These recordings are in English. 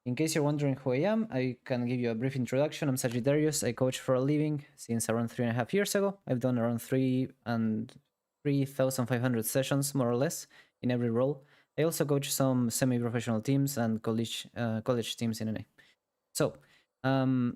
In case you're wondering who I am, I can give you a brief introduction. I'm Sagittarius. I coach for a living since around 3.5 years ago. I've done around 3,500 sessions, more or less, in every role. I also coach some semi-professional teams and college teams in NA. So, the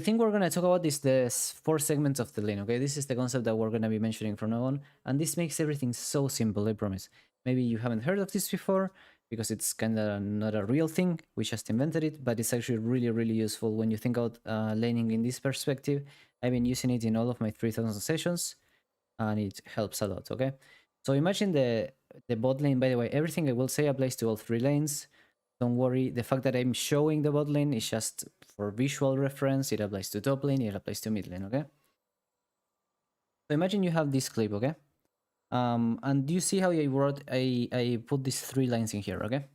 thing we're going to talk about is the 4 segments of the lane, okay? This is the concept that we're going to be mentioning from now on, and this makes everything so simple, I promise. Maybe you haven't heard of this before, because it's kind of not a real thing, we just invented it, but it's actually really, really useful when you think about laning in this perspective. I've been using it in all of my 3,000 sessions, and it helps a lot, okay? So imagine the bot lane, by the way, everything I will say applies to all 3 lanes. Don't worry, the fact that I'm showing the bot lane is just for visual reference. It applies to top lane, it applies to mid lane, okay? So imagine you have this clip, okay? And do you see how I put these 3 lines in here, okay?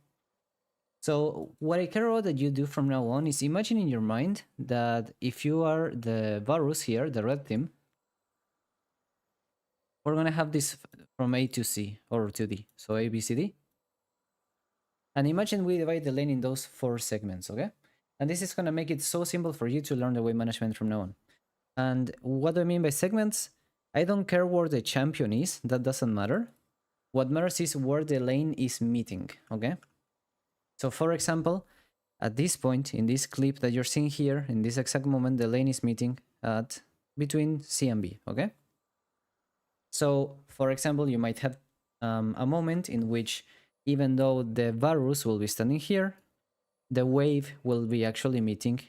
So what I care about that you do from now on is imagine in your mind that if you are the Varus here, the red team, we're gonna have this from A to C or to D, so A, B, C, D. And imagine we divide the lane in those 4 segments, okay? And this is gonna make it so simple for you to learn the wave management from now on. And what do I mean by segments? I don't care where the champion is, that doesn't matter. What matters is where the lane is meeting, okay? So for example, at this point, in this clip that you're seeing here, in this exact moment, the lane is meeting at between C and B, okay? So for example, you might have a moment in which even though the Varus will be standing here, the wave will be actually meeting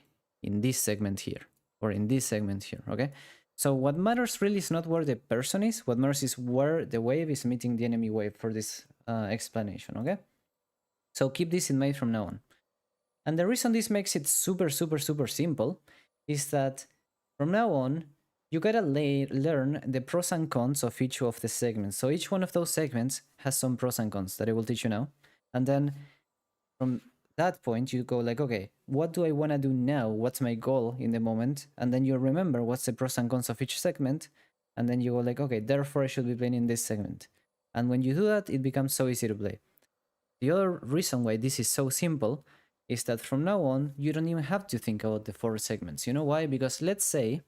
in this segment here, or in this segment here, okay? So what matters really is not where the person is, what matters is where the wave is meeting the enemy wave for this explanation, okay? So keep this in mind from now on. And the reason this makes it super, super, super simple is that from now on, you gotta learn the pros and cons of each of the segments. So each one of those segments has some pros and cons that I will teach you now. And then from that point, you go like, okay, what do I want to do now? What's my goal in the moment? And then you remember what's the pros and cons of each segment. And then you go like, okay, therefore I should be playing in this segment. And when you do that, it becomes so easy to play. The other reason why this is so simple is that from now on, you don't even have to think about the 4 segments. You know why? Because let's say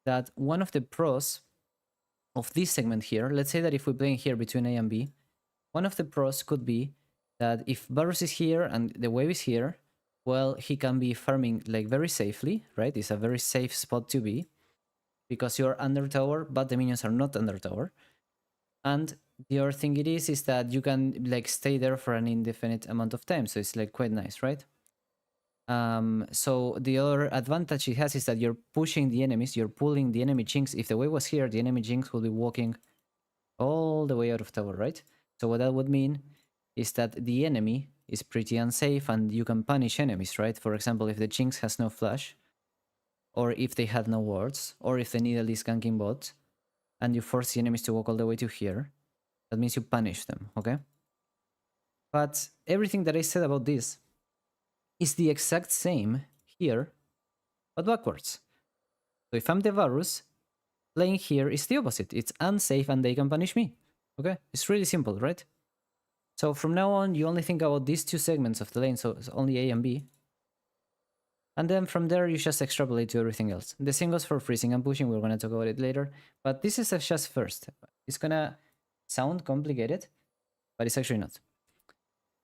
that one of the pros of this segment here, let's say that if we're playing here between A and B, one of the pros could be that if Varus is here and the wave is here, well, he can be farming like very safely, right? It's a very safe spot to be because you're under tower, but the minions are not under tower. And the other thing it is that you can like stay there for an indefinite amount of time. So it's like quite nice, right? So the other advantage it has is that you're pushing the enemies, you're pulling the enemy jinx. If the wave was here, the enemy jinx will be walking all the way out of tower, right? So what that would mean is that the enemy is pretty unsafe and you can punish enemies, right? For example, if the jinx has no flash, or if they had no wards, or if the needle is ganking bot, and you force the enemies to walk all the way to here, that means you punish them, okay? But everything that I said about this is the exact same here, but backwards. So if I'm the Varus, playing here is the opposite. It's unsafe and they can punish me, okay? It's really simple, right? So from now on, you only think about these 2 segments of the lane, so it's only A and B. And then from there, you just extrapolate to everything else. The same goes for freezing and pushing, we're gonna talk about it later. But this is just first. It's gonna sound complicated, but it's actually not.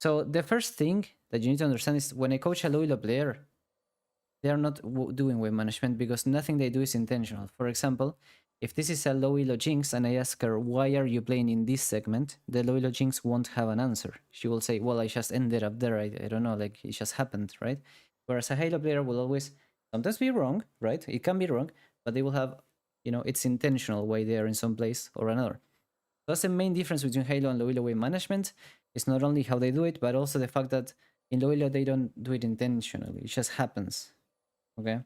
So the first thing that you need to understand is when I coach a low elo player, they are not doing wave management because nothing they do is intentional. For example, if this is a low elo jinx and I ask her, why are you playing in this segment? The low elo jinx won't have an answer. She will say, well, I just ended up there. I don't know, like it just happened, right? Whereas a high elo player will always sometimes be wrong, right? It can be wrong, but they will have, you know, it's intentional why they are in some place or another. That's the main difference between high elo and low elo wave management. It's not only how they do it, but also the fact that in low elo they don't do it intentionally. It just happens. Okay,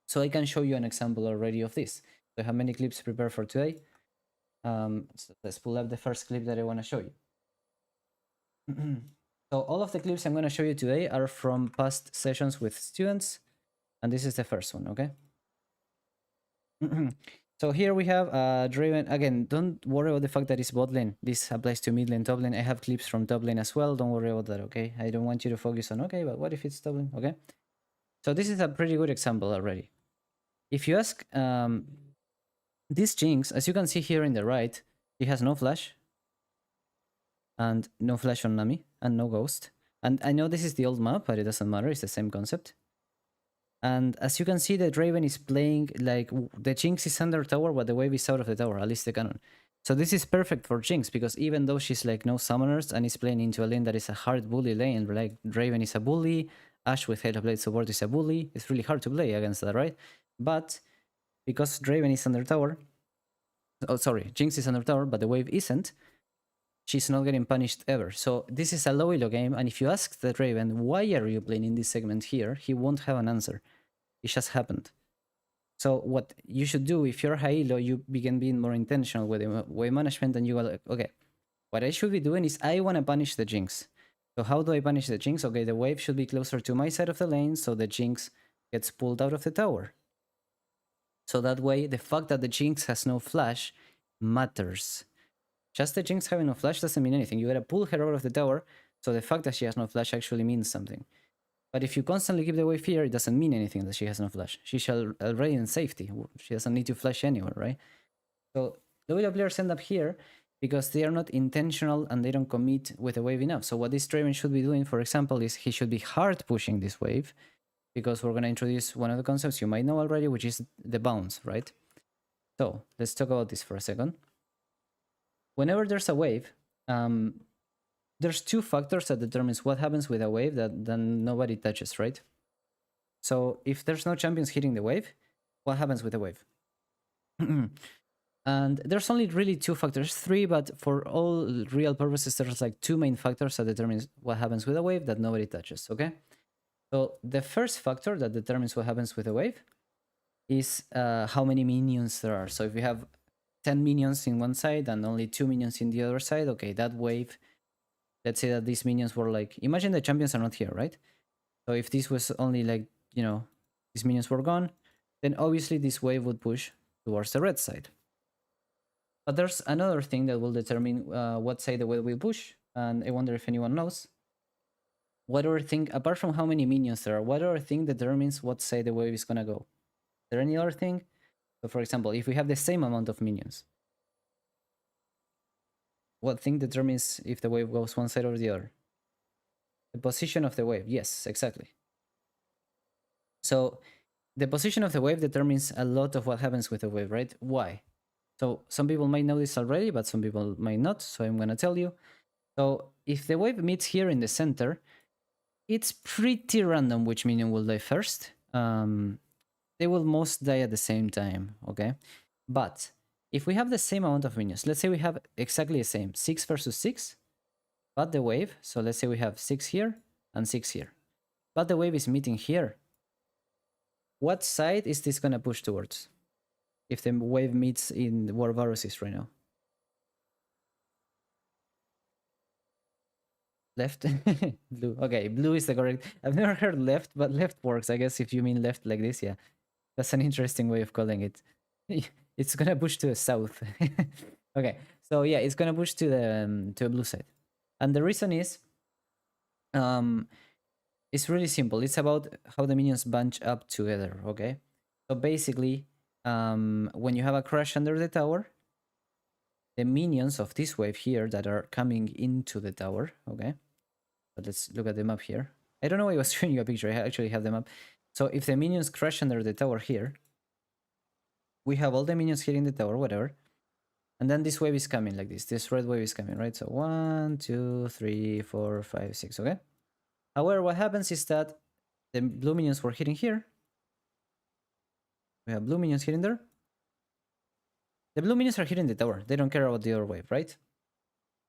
so I can show you an example already of this. So I have many clips prepared for today. So let's pull up the first clip that I want to show you. So all of the clips I'm going to show you today are from past sessions with students, and this is the first one, okay? So here we have Draven. Again, don't worry about the fact that it's bot lane. This applies to mid lane, top lane. I have clips from top lane as well. Don't worry about that, okay? I don't want you to focus on, okay, but what if it's top lane, okay? So this is a pretty good example already. If you ask, this Jinx, as you can see here in the right, he has no flash. And no flash on Nami, and no ghost. And I know this is the old map, but it doesn't matter, it's the same concept. And as you can see, the Draven is playing like the Jinx is under tower, but the wave is out of the tower, at least the cannon. So this is perfect for Jinx, because even though she's like no summoners and is playing into a lane that is a hard bully lane, like Draven is a bully, Ashe with Halo Blade support is a bully, it's really hard to play against that, right? But because Draven is under tower, oh sorry, Jinx is under tower, but the wave isn't, she's not getting punished ever. So this is a low elo game, and if you ask the Draven, why are you playing in this segment here, he won't have an answer. It just happened. So what you should do, if you're high elo, you begin being more intentional with the wave management, and you go like, okay, what I should be doing is I want to punish the Jinx. So how do I punish the Jinx? Okay, the wave should be closer to my side of the lane, so the Jinx gets pulled out of the tower. So that way, the fact that the Jinx has no flash matters. Just the Jinx having no flash doesn't mean anything. You gotta pull her out of the tower, so the fact that she has no flash actually means something. But if you constantly keep the wave here, it doesn't mean anything that she has no flash. She shall already in safety. She doesn't need to flash anywhere, right? So low elo players end up here because they are not intentional and they don't commit with the wave enough. So what this Draven should be doing, for example, is he should be hard pushing this wave, because we're gonna introduce one of the concepts you might know already, which is the bounce, right? So let's talk about this for a second. Whenever there's a wave, there's two factors that determines what happens with a wave that then nobody touches, right? So if there's no champions hitting the wave, what happens with the wave? And there's only really two factors, three, but for all real purposes, there's like two main factors that determines what happens with a wave that nobody touches, okay? So the first factor that determines what happens with a wave is how many minions there are. So if you have 10 minions in one side and only 2 minions in the other side, okay, that wave, let's say that these minions were like, imagine the champions are not here, right? So if this was only like, you know, these minions were gone, then obviously this wave would push towards the red side. But there's another thing that will determine what side the wave will push, and I wonder if anyone knows. What other thing, apart from how many minions there are, what other thing determines what side the wave is gonna go? Is there any other thing? So for example, if we have the same amount of minions, what thing determines if the wave goes one side or the other? The position of the wave. Yes, exactly. So the position of the wave determines a lot of what happens with the wave, right? Why? So some people might know this already, but some people might not. So I'm going to tell you. So if the wave meets here in the center, it's pretty random which minion will die first. They will most die at the same time, okay? But if we have the same amount of minions, let's say we have exactly the same, 6 versus 6, but the wave, so let's say we have 6 here and 6 here, but the wave is meeting here. What side is this gonna push towards? If the wave meets in where Varus is right now? Left? Blue. Okay, blue is the correct. I've never heard left, but left works. I guess if you mean left like this, yeah. That's an interesting way of calling it. It's gonna push to the south. Okay, so yeah, it's gonna push to the blue side. And the reason is, it's really simple. It's about how the minions bunch up together, okay? So basically, when you have a crash under the tower, the minions of this wave here that are coming into the tower, okay? But let's look at the map here. I don't know why I was showing you a picture. I actually have the map. So if the minions crash under the tower here, we have all the minions hitting the tower, whatever. And then this wave is coming like this. This red wave is coming, right? So 1, 2, 3, 4, 5, 6, okay? However, what happens is that the blue minions were hitting here. We have blue minions hitting there. The blue minions are hitting the tower. They don't care about the other wave, right?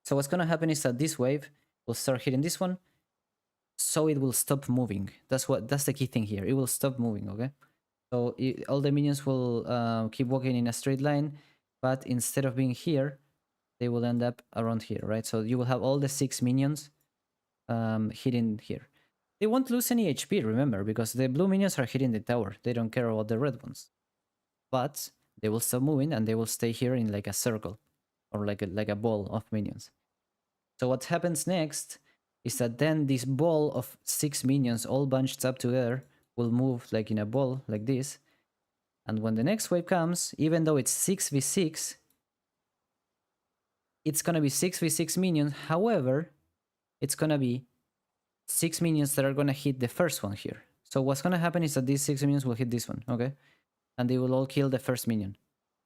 So what's gonna happen is that this wave will start hitting this one, so it will stop moving. That's the key thing here. It will stop moving, okay? So all the minions will keep walking in a straight line, but instead of being here, they will end up around here, right? So you will have all the 6 minions hitting here. They won't lose any HP, remember, because the blue minions are hitting the tower. They don't care about the red ones. But They will stop moving and they will stay here in like a circle or like a ball of minions. So what happens next is that then this ball of 6 minions all bunched up together will move like in a ball like this. And when the next wave comes, even though it's 6v6, it's gonna be 6v6 minions. However, it's gonna be 6 minions that are gonna hit the first one here. So what's gonna happen is that these 6 minions will hit this one, okay? And they will all kill the first minion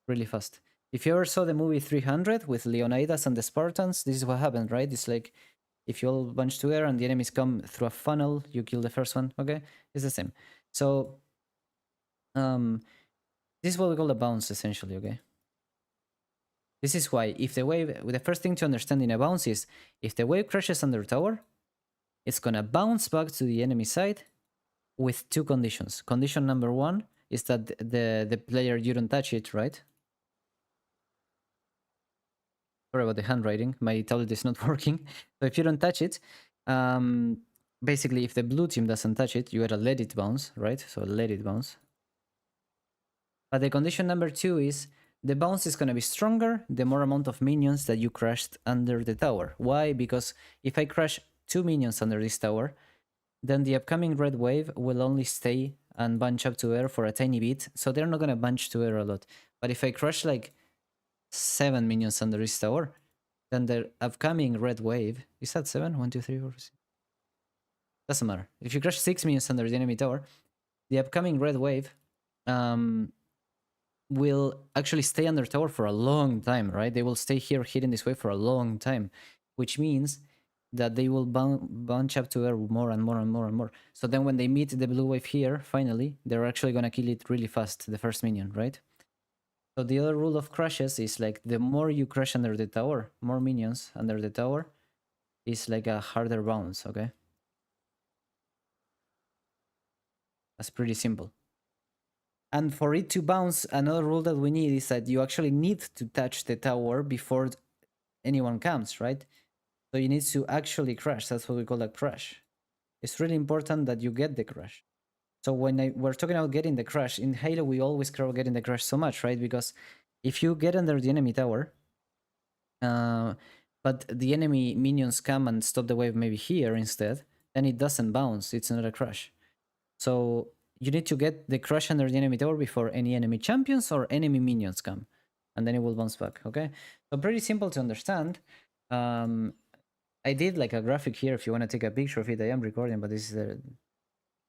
really fast. If you ever saw the movie 300 with Leonidas and the Spartans, this is what happened, right? It's like if you all bunch together and the enemies come through a funnel, you kill the first one, okay? It's the same. So this is what we call a bounce, essentially, okay? This is why if the wave, the first thing to understand in a bounce is if the wave crashes under tower, it's gonna bounce back to the enemy side with two conditions. Condition number one is that the player, you don't touch it, right? Sorry about the handwriting, my tablet is not working. So if you don't touch it, basically if the blue team doesn't touch it, you gotta let it bounce, right? So let it bounce. But the condition number two is the bounce is gonna be stronger the more amount of minions that you crashed under the tower. Why? Because if I crash 2 minions under this tower, then the upcoming red wave will only stay and bunch up together for a tiny bit, so they're not gonna bunch together a lot. But if I crush like 7 minions under this tower, then the upcoming red wave, is that 7? 1, 2, 3, 4, 6. Doesn't matter. If you crush 6 minions under the enemy tower, the upcoming red wave will actually stay under tower for a long time, right? They will stay here hitting this wave for a long time, which means that they will bunch up together more and more and more and more. So then when they meet the blue wave here, finally, they're actually gonna kill it really fast, the first minion, right? So the other rule of crashes is like the more you crash under the tower, more minions under the tower, is like a harder bounce, okay? That's pretty simple. And for it to bounce, another rule that we need is that you actually need to touch the tower before anyone comes, right? So you need to actually crash. That's what we call a crash. It's really important that you get the crash. So when we're talking about getting the crash, in Halo we always care about getting the crash so much, right? Because if you get under the enemy tower, but the enemy minions come and stop the wave maybe here instead, then it doesn't bounce, it's not a crash. So you need to get the crash under the enemy tower before any enemy champions or enemy minions come, and then it will bounce back, okay? So pretty simple to understand. I did like a graphic here if you want to take a picture of it. I am recording, but this is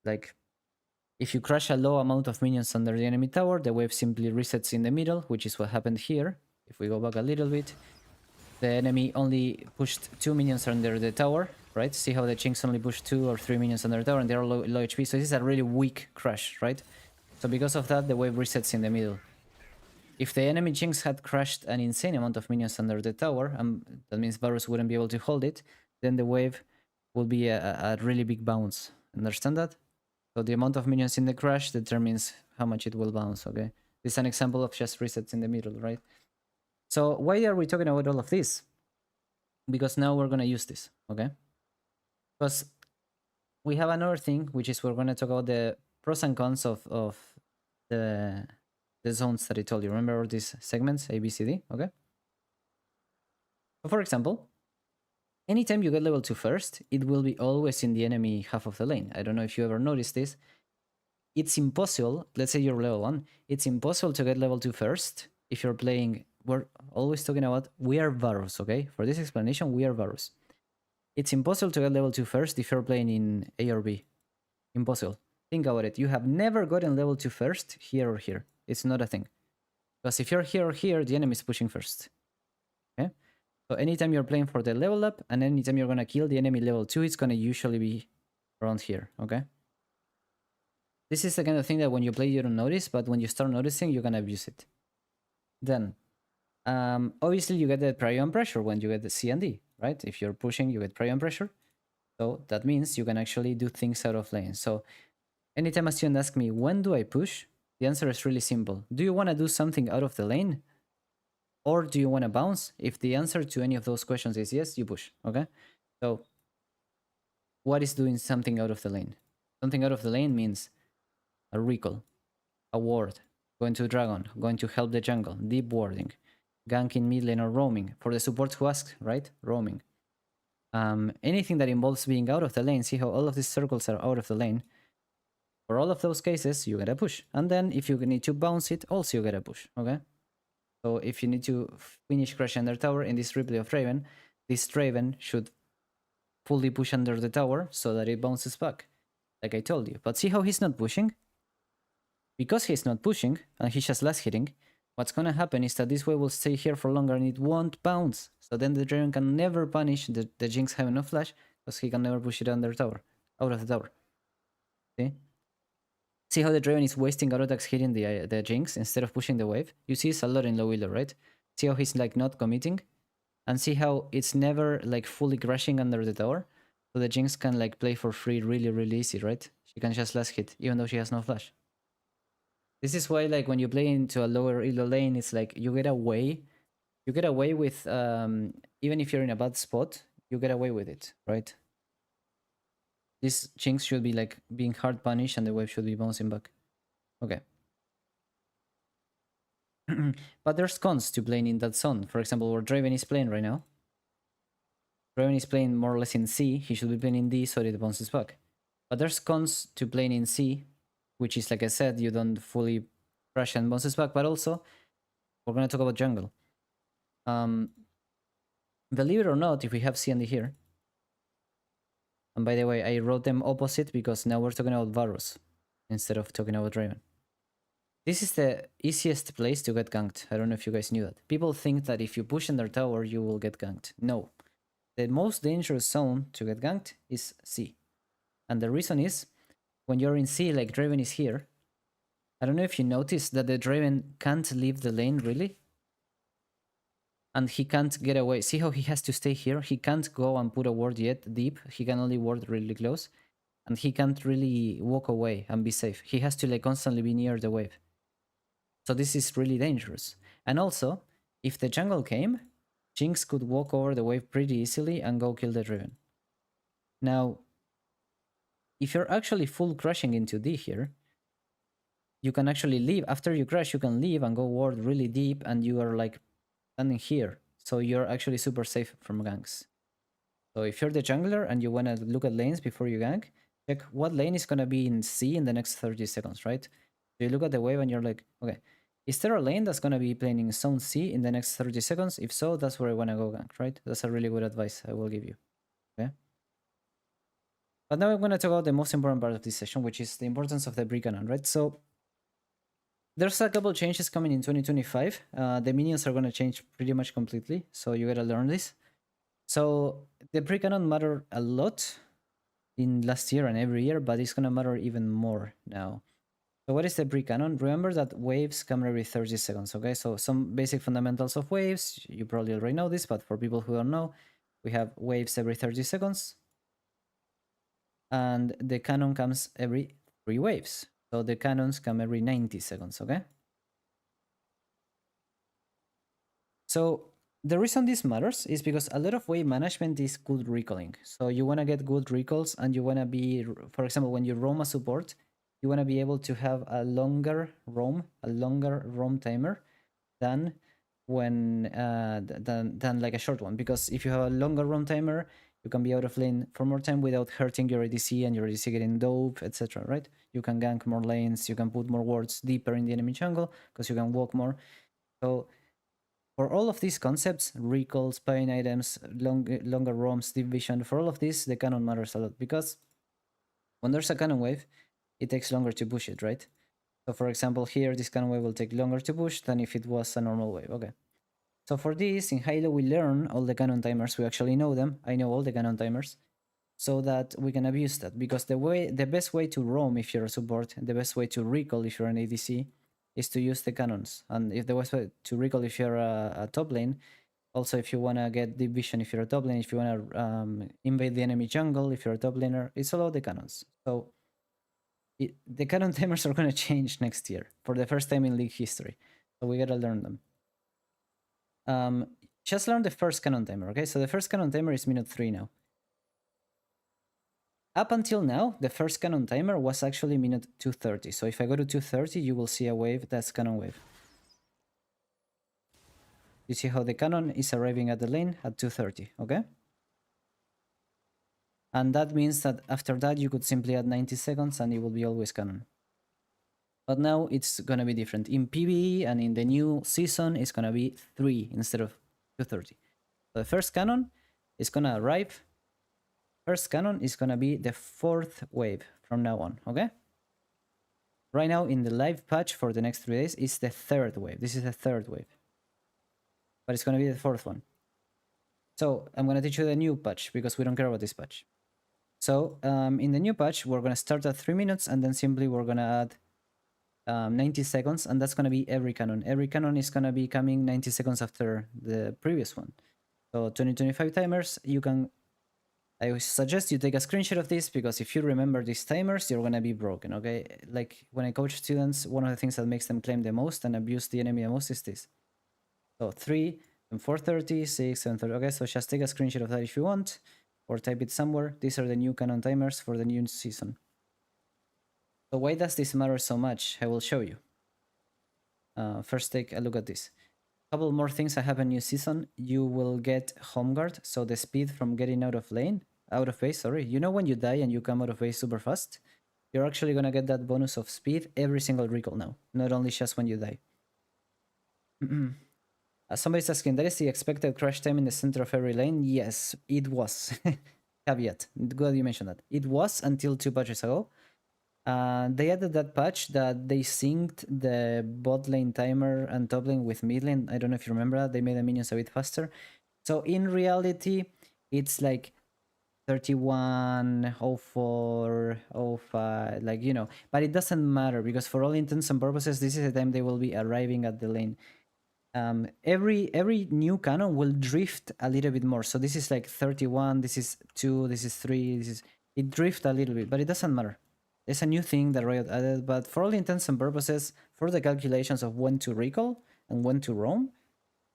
like if you crash a low amount of minions under the enemy tower, the wave simply resets in the middle, which is what happened here. If we go back a little bit, the enemy only pushed 2 minions under the tower, right? See how the Chinks only pushed 2 or 3 minions under the tower and they're low HP. So this is a really weak crash, right? So because of that, the wave resets in the middle. If the enemy Chinks had crashed an insane amount of minions under the tower, that means Varus wouldn't be able to hold it, then the wave will be a really big bounce. Understand that? So the amount of minions in the crash determines how much it will bounce, okay? This is an example of just resets in the middle, right? So why are we talking about all of this? Because now we're going to use this, okay? Because we have another thing, which is we're going to talk about the pros and cons of the zones that I told you. Remember all these segments, A, B, C, D, okay? So for example, anytime you get level 2 first, it will be always in the enemy half of the lane. I don't know if you ever noticed this. It's impossible, let's say you're level 1, it's impossible to get level 2 first if you're playing, we're always talking about, we are Varus, okay? For this explanation, we are Varus. It's impossible to get level 2 first if you're playing in A or B. Impossible. Think about it. You have never gotten level 2 first here or here. It's not a thing. Because if you're here or here, the enemy is pushing first. Okay? So anytime you're playing for the level up and anytime you're going to kill the enemy level 2, it's going to usually be around here. Okay? This is the kind of thing that when you play, you don't notice, but when you start noticing, you're going to abuse it. Then, obviously, you get the prior on pressure when you get the C and D, right? If you're pushing, you get prior on pressure. So that means you can actually do things out of lane. So anytime a student asks me, when do I push? The answer is really simple. Do you want to do something out of the lane? Or do you want to bounce? If the answer to any of those questions is yes, you push, okay? So what is doing something out of the lane? Something out of the lane means a recall, a ward, going to dragon, going to help the jungle, deep warding, ganking mid lane or roaming. For the support who asks, right? Roaming. Anything that involves being out of the lane, see how all of these circles are out of the lane. For all of those cases, you gotta push. And then if you need to bounce it, also you gotta push, okay? So if you need to finish crash under tower in this replay of Draven, this Draven should fully push under the tower so that it bounces back, like I told you. But see how he's not pushing? Because he's not pushing, and he's just last hitting, what's gonna happen is that this wave will stay here for longer and it won't bounce. So then the Draven can never punish the Jinx having no flash, because he can never push it under tower, out of the tower. See? See how the Draven is wasting auto attacks hitting the Jinx instead of pushing the wave? You see it's a lot in low elo, right? See how he's like not committing? And see how it's never like fully crashing under the tower? So the Jinx can like play for free really easy, right? She can just last hit, even though she has no flash. This is why like when you play into a lower elo lane, it's like you get away with, even if you're in a bad spot, you get away with it, right? This Jinx should be like being hard punished and the wave should be bouncing back. Okay. But there's cons to playing in that zone. For example, where Draven is playing right now. Draven is playing more or less in C. He should be playing in D so that it bounces back. But there's cons to playing in C, which is, like I said, you don't fully crash and bounces back. But also, we're going to talk about jungle. Believe it or not, if we have C and D here, and by the way, I wrote them opposite because now we're talking about Varus instead of talking about Draven. This is the easiest place to get ganked. I don't know if you guys knew that. People think that if you push in their tower, you will get ganked. No. The most dangerous zone to get ganked is C. And the reason is, when you're in C, like Draven is here, I don't know if you noticed that the Draven can't leave the lane, really? And he can't get away. See how he has to stay here? He can't go and put a ward yet deep. He can only ward really close. And he can't really walk away and be safe. He has to like constantly be near the wave. So this is really dangerous. And also, if the jungle came, Jinx could walk over the wave pretty easily and go kill the Draven. Now, if you're actually full crashing into D here, you can actually leave. After you crash, you can leave and go ward really deep and you are like standing here. So you're actually super safe from ganks. So if you're the jungler and you want to look at lanes before you gank, check what lane is going to be in C in the next 30 seconds, right? So you look at the wave and you're like, okay, is there a lane that's going to be playing in zone C in the next 30 seconds? If so, that's where I want to go gank, right? That's a really good advice I will give you, okay? But now I'm going to talk about the most important part of this session, which is the importance of the brick cannon, right? So there's a couple changes coming in 2025. The minions are going to change pretty much completely, so you got to learn this. So the brick cannon mattered a lot in last year and every year, but it's going to matter even more now. So what is the brick cannon? Remember that waves come every 30 seconds, okay? So some basic fundamentals of waves, you probably already know this, but for people who don't know, we have waves every 30 seconds. And the cannon comes every 3 waves. So the cannons come every 90 seconds, okay? So the reason this matters is because a lot of wave management is good recalling. So you want to get good recalls and you want to be, for example, when you roam a support, you want to be able to have a longer roam timer than when than like a short one. Because if you have a longer roam timer, you can be out of lane for more time without hurting your ADC and your ADC getting dope, etc. Right? You can gank more lanes, you can put more wards deeper in the enemy jungle because you can walk more. So for all of these concepts, recalls, buying items, longer roams, deep vision, for all of this, the cannon matters a lot because when there's a cannon wave, it takes longer to push it, right? So for example, here, this cannon wave will take longer to push than if it was a normal wave, okay. So for this, in Halo, we learn all the cannon timers, we actually know them, I know all the cannon timers, so that we can abuse that, because the best way to roam if you're a support, the best way to recall if you're an ADC, is to use the cannons. And if the best way to recall if you're a top lane, also if you want to get deep vision if you're a top lane, if you want to invade the enemy jungle if you're a top laner, it's all about the cannons. So the cannon timers are going to change next year for the first time in league history. So we gotta learn them. Just learn the first cannon timer, okay? So the first cannon timer is minute 3 now. Up until now, the first cannon timer was actually minute 230. So if I go to 230, you will see a wave that's cannon wave. You see how the cannon is arriving at the lane at 230, okay? And that means that after that, you could simply add 90 seconds and it will be always cannon. But now it's gonna be different. In PvE and in the new season, it's gonna be 3 instead of 230. So the first cannon is gonna arrive. First cannon is gonna be the 4th wave from now on, okay? Right now in the live patch for the next 3 days, it's the 3rd wave. This is the 3rd wave. But it's gonna be the 4th one. So I'm gonna teach you the new patch because we don't care about this patch. So in the new patch, we're gonna start at 3 minutes and then simply we're gonna add 90 seconds, and that's going to be every cannon. Every cannon is going to be coming 90 seconds after the previous one. So 2025 timers, I suggest you take a screenshot of this, because if you remember these timers, you're going to be broken, okay? Like when I coach students, one of the things that makes them claim the most and abuse the enemy the most is this. So 3, and 430, 6, 730, okay? So just take a screenshot of that if you want, or type it somewhere. These are the new cannon timers for the new season. So why does this matter so much? I will show you. First, take a look at this. A couple more things I have a new season. You will get home guard, so the speed from getting out of base, sorry. You know when you die and you come out of base super fast? You're actually gonna get that bonus of speed every single recall now, not only just when you die. Somebody's asking, that is the expected crash time in the center of every lane? Yes, it was. Caveat, good you mentioned that. It was until 2 patches ago. They added that patch that they synced the bot lane timer and top lane with mid lane. I don't know if you remember that. They made the minions a bit faster. So in reality, it's like 31, 04, 05, like, you know. But it doesn't matter, because for all intents and purposes, this is the time they will be arriving at the lane. Every new cannon will drift a little bit more. So this is like 31, this is 2, this is 3, it drift a little bit, but it doesn't matter. It's a new thing that Riot added, but for all intents and purposes, for the calculations of when to recall and when to roam,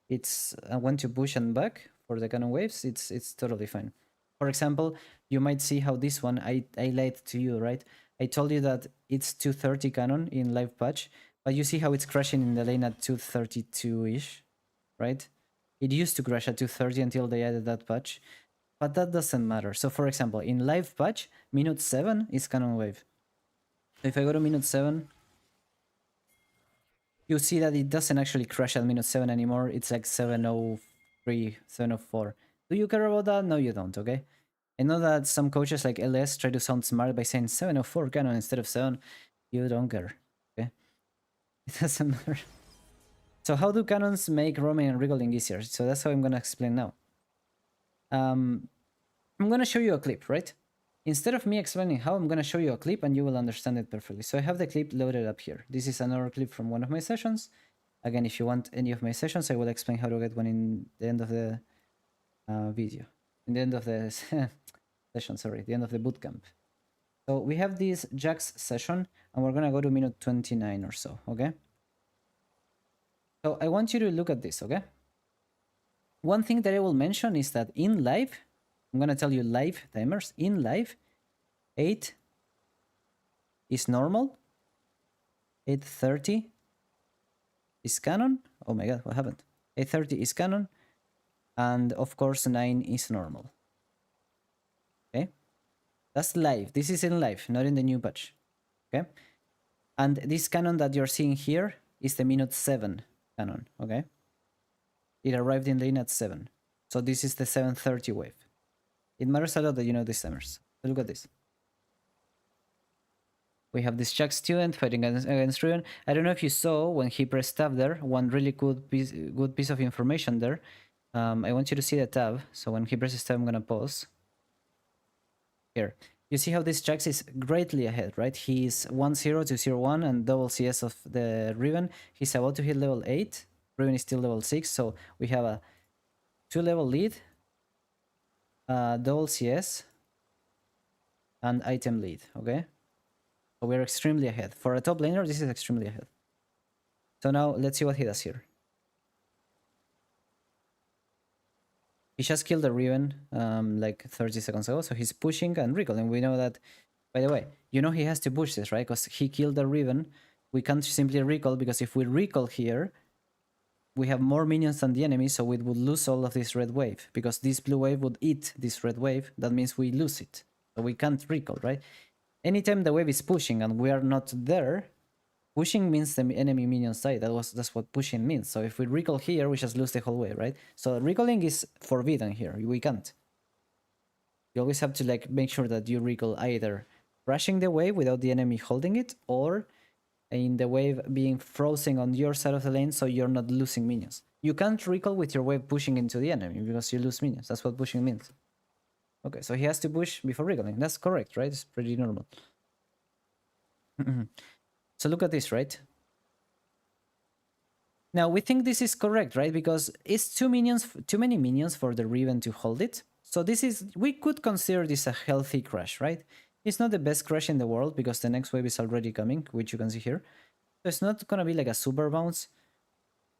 it's when to push and back for the cannon waves, it's totally fine. For example, you might see how this one, I lied to you, right? I told you that it's 230 cannon in live patch, but you see how it's crashing in the lane at 232-ish, right? It used to crash at 230 until they added that patch, but that doesn't matter. So for example, in live patch, minute 7 is cannon wave. So if I go to minute 7, you see that it doesn't actually crash at minute 7 anymore. It's like 703, 704. Do you care about that? No, you don't, okay? I know that some coaches like LS try to sound smart by saying 704 cannon instead of 7. You don't care, okay? It doesn't matter. So how do cannons make roaming and regalling easier? So that's how I'm gonna explain now. I'm gonna show you a clip, right? Instead of me explaining how, I'm gonna show you a clip and you will understand it perfectly. So I have the clip loaded up here. This is another clip from one of my sessions. Again, if you want any of my sessions, I will explain how to get one in the end of the video. In the end of the session, sorry, the end of the bootcamp. So we have this Jax session, and we're gonna go to minute 29 or so, okay? So I want you to look at this, okay? One thing that I will mention is that in live, I'm gonna tell you live timers. In live, 8 is normal, 8:30 is canon. Oh my god, what happened? 8:30 is canon, and of course 9 is normal. Okay, that's live. This is in live, not in the new patch. Okay, and this canon that you're seeing here is the minute 7 canon. Okay, it arrived in lane at 7, so this is the 7:30 wave. It matters a lot that you know these timers. So look at this. We have this Jack student fighting against Riven. I don't know if you saw when he pressed tab there, one really good piece of information there. I want you to see the tab. So when he presses tab, I'm going to pause. Here. You see how this Jax is greatly ahead, right? He's 1-0 to 0-1 and double CS of the Riven. He's about to hit level 8. Riven is still level 6. So we have a 2-level lead, double CS, and item lead, okay? So we're extremely ahead. For a top laner, this is extremely ahead. So now let's see what he does here. He just killed a Riven like 30 seconds ago, so he's pushing and recalling. We know that, by the way, you know he has to push this, right? Because he killed a Riven. We can't simply recall, because if we recall here, we have more minions than the enemy, so we would lose all of this red wave, because this blue wave would eat this red wave. That means we lose it. So we can't recall, right? Anytime the wave is pushing and we are not there, pushing means the enemy minions die. That's what pushing means. So if we recall here, we just lose the whole wave, right? So recalling is forbidden here. We can't. You always have to like make sure that you recall either rushing the wave without the enemy holding it, or in the wave being frozen on your side of the lane, so you're not losing minions. You can't recall with your wave pushing into the enemy, because you lose minions. That's what pushing means. Okay, so he has to push before recalling. That's correct, right? It's pretty normal. So look at this, right? Now we think this is correct, right? Because it's too many minions for the Riven to hold it. So we could consider this a healthy crash, right? It's not the best crash in the world, because the next wave is already coming, which you can see here. So it's not gonna be like a super bounce,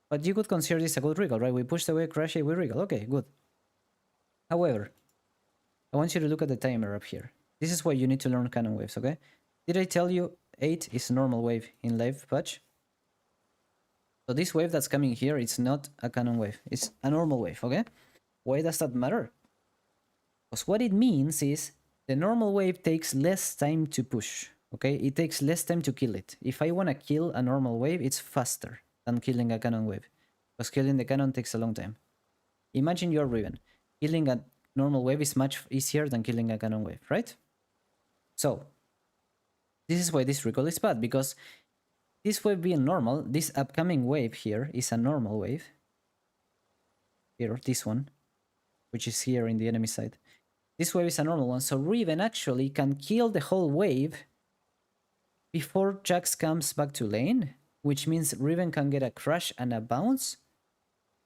but you could consider this a good recall, right? We push the wave, crash it, we recall. Okay, good. However, I want you to look at the timer up here. This is why you need to learn cannon waves, okay? Did I tell you 8 is normal wave in live patch? So this wave that's coming here, it's not a cannon wave. It's a normal wave, okay? Why does that matter? Because what it means is the normal wave takes less time to push, okay? It takes less time to kill it. If I want to kill a normal wave, it's faster than killing a cannon wave, because killing the cannon takes a long time. Imagine you're Riven. Killing a normal wave is much easier than killing a cannon wave, right? So this is why this recall is bad, because this wave being normal, this upcoming wave here is a normal wave. Here, this one, which is here in the enemy side. This wave is a normal one, so Riven actually can kill the whole wave before Jax comes back to lane, which means Riven can get a crash and a bounce,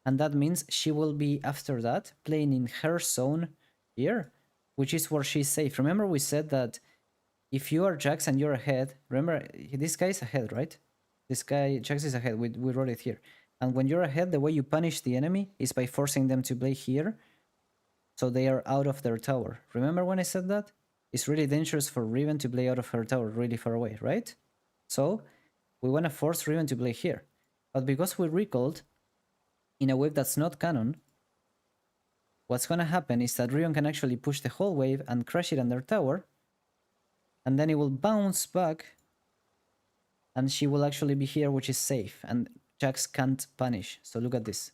and that means she will be, after that, playing in her zone here, which is where she's safe. Remember we said that if you are Jax and you're ahead, remember this guy is ahead, right? This guy, Jax, is ahead, we wrote it here. And when you're ahead, the way you punish the enemy is by forcing them to play here, so they are out of their tower. Remember when I said that? It's really dangerous for Riven to play out of her tower really far away, right? So we want to force Riven to play here. But because we recalled in a wave that's not canon, what's going to happen is that Riven can actually push the whole wave and crash it on their tower, and then it will bounce back, and she will actually be here, which is safe, and Jax can't punish. So look at this.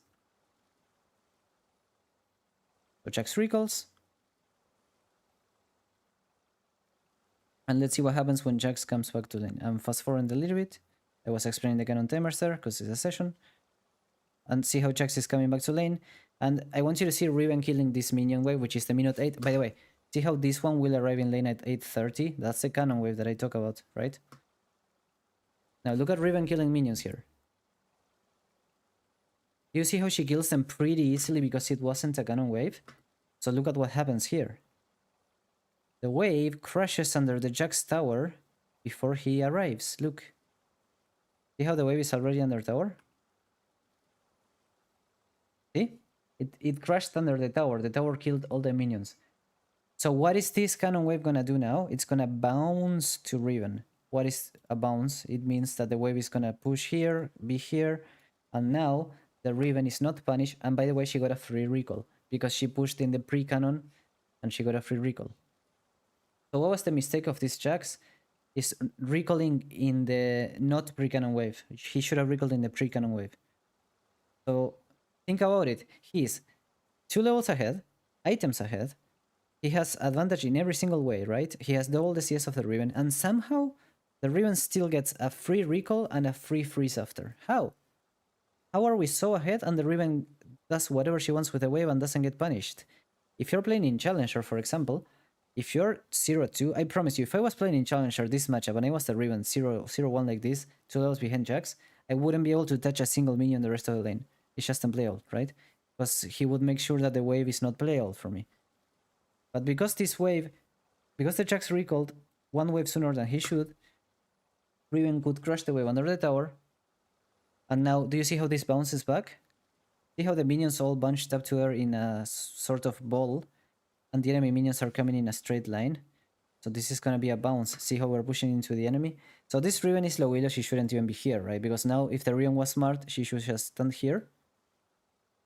So Jax recalls. And let's see what happens when Jax comes back to lane. I'm fast forwarding a little bit. I was explaining the cannon timers there because it's a session. And see how Jax is coming back to lane. And I want you to see Riven killing this minion wave, which is the minute 8. By the way, see how this one will arrive in lane at 8:30? That's the cannon wave that I talk about, right? Now look at Riven killing minions here. You see how she kills them pretty easily because it wasn't a cannon wave? So look at what happens here. The wave crashes under the Jax tower before he arrives. Look. See how the wave is already under tower? See? It crashed under the tower. The tower killed all the minions. So what is this cannon wave gonna do now? It's gonna bounce to Riven. What is a bounce? It means that the wave is gonna push here, be here, and now the Riven is not punished. And by the way, she got a free recall because she pushed in the pre-cannon and she got a free recall. So what was the mistake of this Jax? Is recalling in the not pre-cannon wave. He should have recalled in the pre-cannon wave. So think about it. He's 2 levels ahead, items ahead. He has advantage in every single way, right? He has double the CS of the Riven, and somehow the Riven still gets a free recall and a free freeze after. How? How are we so ahead and the Riven does whatever she wants with the wave and doesn't get punished? If you're playing in Challenger, for example, if you're 0-2, I promise you, if I was playing in Challenger this matchup and I was the Riven 0-1 like this, 2 levels behind Jax, I wouldn't be able to touch a single minion the rest of the lane. It's just unplayable, right? Because he would make sure that the wave is not playable for me. But because this wave, because the Jax recalled 1 wave sooner than he should, Riven could crush the wave under the tower. And now, do you see how this bounces back? See how the minions all bunched up together in a sort of ball, and the enemy minions are coming in a straight line. So this is gonna be a bounce. See how we're pushing into the enemy? So this Riven is low elo, she shouldn't even be here, right? Because now if the Riven was smart, she should just stand here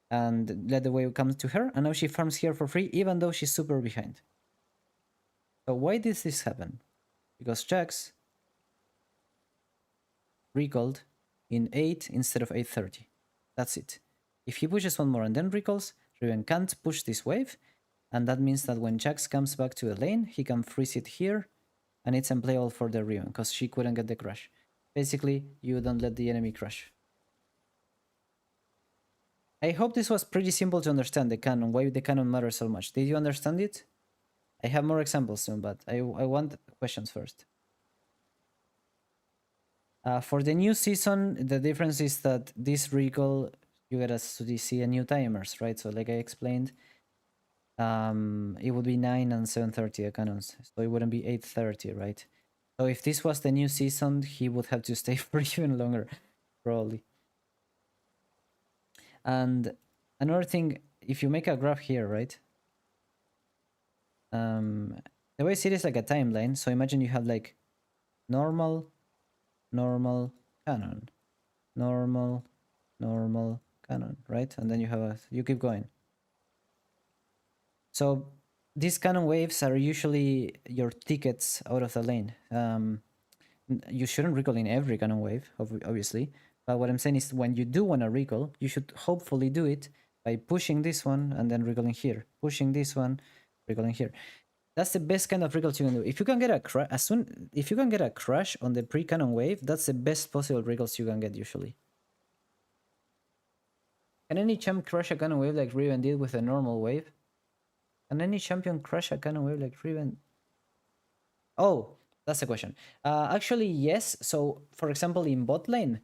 and let the wave come to her, and now she farms here for free, even though she's super behind. So why did this happen? Because Jax recalled in 8 instead of 8:30. That's it. If he pushes one more and then recalls, Riven can't push this wave, and that means that when Jax comes back to the lane, he can freeze it here, and it's unplayable for the Riven, because she couldn't get the crush. Basically, you don't let the enemy crush. I hope this was pretty simple to understand, the canon, why the canon matters so much. Did you understand it? I have more examples soon, but I want questions first. For the new season, the difference is that this recall, you gotta see a new timers, right? So like I explained, it would be 9 and 7:30 the cannons, so it wouldn't be 8:30, right? So if this was the new season, he would have to stay for even longer, probably. And another thing, if you make a graph here, right? The way I see it is like a timeline. So imagine you have like normal, normal, canon, normal, normal, canon, right? And then you have you keep going. So these canon waves are usually your tickets out of the lane. You shouldn't recall in every canon wave, obviously. But what I'm saying is when you do want to recall, you should hopefully do it by pushing this one and then recalling here. Pushing this one, recalling here. That's the best kind of recalls you can do. If you can get if you can get a crash on the pre-canon wave, that's the best possible recalls you can get usually. Can any champ crash a canon wave like Riven did with a normal wave? Can any champion crash a canon wave like Riven? Oh, that's the question. Actually, yes. So, for example, in bot lane,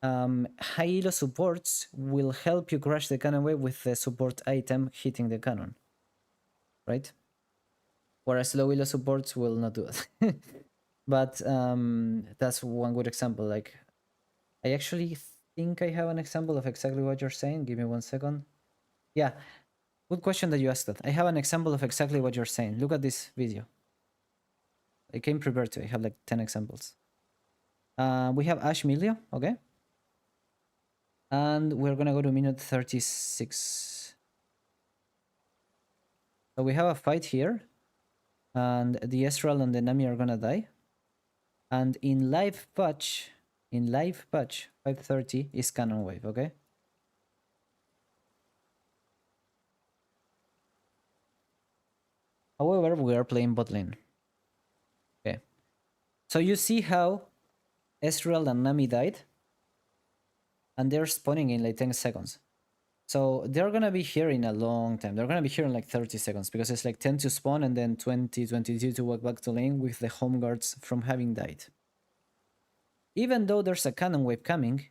high elo supports will help you crash the canon wave with the support item hitting the cannon, right? Whereas low elo supports will not do it. But that's one good example. Like, I actually think I have an example of exactly what you're saying. Give me 1 second. Yeah, good question that you asked that. I have an example of exactly what you're saying. Look at this video. I came prepared to. I have like 10 examples. We have Ash Milia, okay? And we're gonna go to minute 36. So we have a fight here. And the Ezreal and the Nami are gonna die. And in live patch 5:30 is canon wave, okay? However, we are playing bot lane. Okay. So you see how Ezreal and Nami died? And they're spawning in like 10 seconds. So they're gonna be here in a long time. They're gonna be here in like 30 seconds because it's like 10 to spawn and then 20, 22 to walk back to lane with the home guards from having died. Even though there's a cannon wave coming,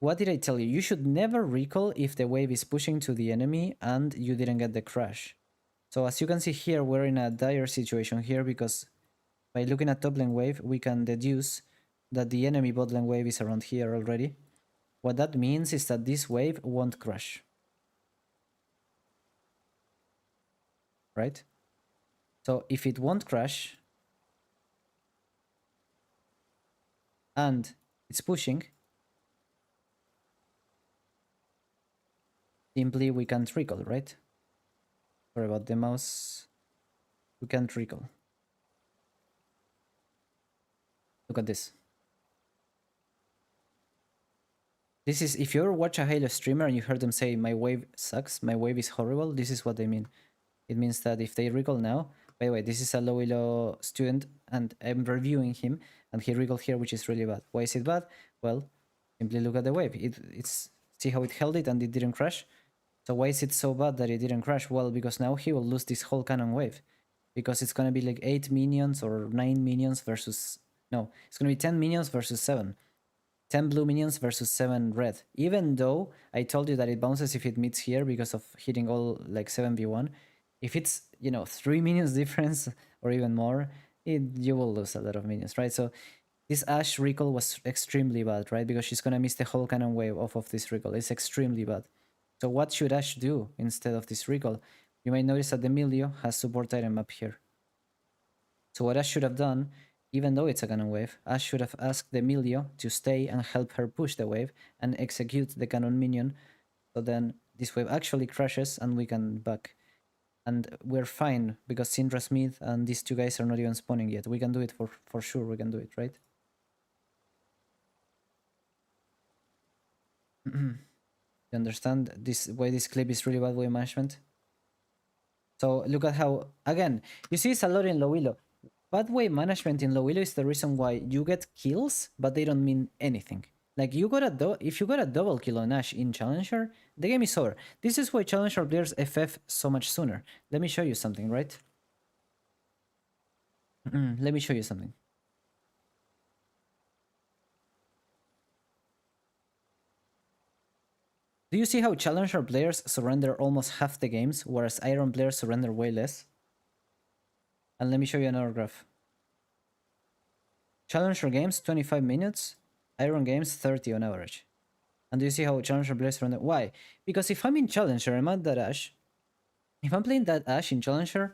what did I tell you? You should never recall if the wave is pushing to the enemy and you didn't get the crash. So as you can see here, we're in a dire situation here because by looking at top lane wave, we can deduce that the enemy bot lane wave is around here already. What that means is that this wave won't crash. Right? So if it won't crash and it's pushing, simply we can't recall, right? Sorry about the mouse. We can't recall. Look at this. This is, if you ever watch a Halo streamer and you heard them say, my wave sucks, my wave is horrible, this is what they mean. It means that if they recall now, by the way, this is a low elo student and I'm reviewing him and he recalled here, which is really bad. Why is it bad? Well, simply look at the wave. It's see how it held it and it didn't crash. So why is it so bad that it didn't crash? Well, because now he will lose this whole cannon wave because it's going to be like 8 minions or 9 minions versus, no, it's going to be 10 minions versus 7. 10 blue minions versus 7 red. Even though I told you that it bounces if it meets here because of hitting all like 7v1. If it's, you know, 3 minions difference or even more, you will lose a lot of minions, right? So This Ashe recall was extremely bad, right? Because she's gonna miss the whole cannon wave off of this recall. It's extremely bad. So what should Ashe do instead of this recall? You might notice that the Milio has support item up here. So what Ashe should have done, even though it's a cannon wave, Ashe should have asked the Milio to stay and help her push the wave and execute the cannon minion. So then this wave actually crashes and we can back. And we're fine because Syndra Smith and these two guys are not even spawning yet. We can do it for sure. We can do it, right? You understand this why this clip is really bad wave management? So look at how, again, you see it's a lot in low elo. Bad wave management in low elo is the reason why you get kills, but they don't mean anything. Like you got if you got a double kill on Ashe in Challenger, the game is over. This is why Challenger players FF so much sooner. Let me show you something, right? Let me show you something. Do you see how Challenger players surrender almost half the games, whereas Iron players surrender way less? And let me show you another graph. Challenger games, 25 minutes. Iron games, 30 on average. And do you see how Challenger players surrender? Why? Because if I'm in Challenger, I'm at that Ashe. If I'm playing that Ashe in Challenger,